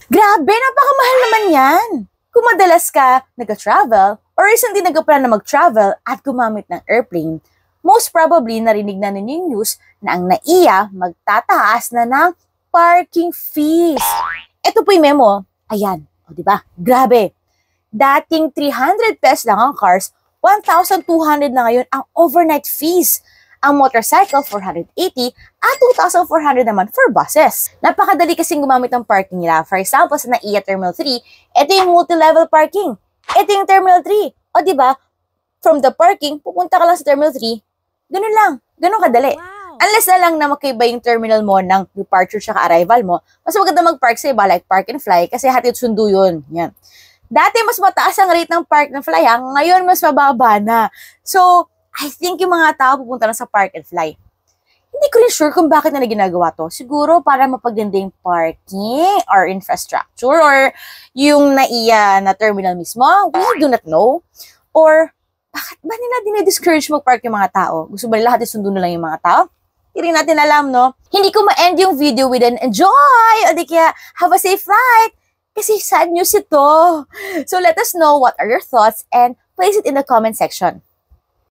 Grabe, napakamahal naman yan! Kung madalas ka nag-travel or recently nagpa-plan na mag-travel at gumamit ng airplane, most probably narinig na ninyo yung news na ang NAIA magtataas na ng parking fees. Ito po yung memo. Ayan. O, diba? Grabe. Dating 300 pesos lang ang cars, 1,200 na ngayon ang overnight fees. Ang motorcycle, 480 at 2,400 naman for buses. Napakadali kasing gumamit ng parking nila. For example, sa NAIA Terminal 3, ito yung multi-level parking. Ito yung Terminal 3. O, diba? From the parking, pupunta ka lang sa Terminal 3, ganun lang. Ganun kadali. Wow. Unless na lang na magkaiba yung terminal mo ng departure tsaka arrival mo, mas maganda mag-park sa iba like park and fly kasi hatid sundo yun. Yan. Dati mas mataas ang rate ng park and fly, ngayon mas mababa na. So, I think yung mga tao pupunta na sa park and fly. Hindi ko rin sure kung bakit na ginagawa to. Siguro para mapaganda yung parking or infrastructure or yung NAIA na terminal mismo. We do not know. Or bakit ba nila dinidiscourage mag-park yung mga tao? Gusto ba nila hatid sundo na lang yung mga tao? Hindi rin natin alam, no? Hindi ko ma-end yung video with an enjoy o di kaya have a safe flight. Kasi sad news ito. So let us know what are your thoughts and place it in the comment section.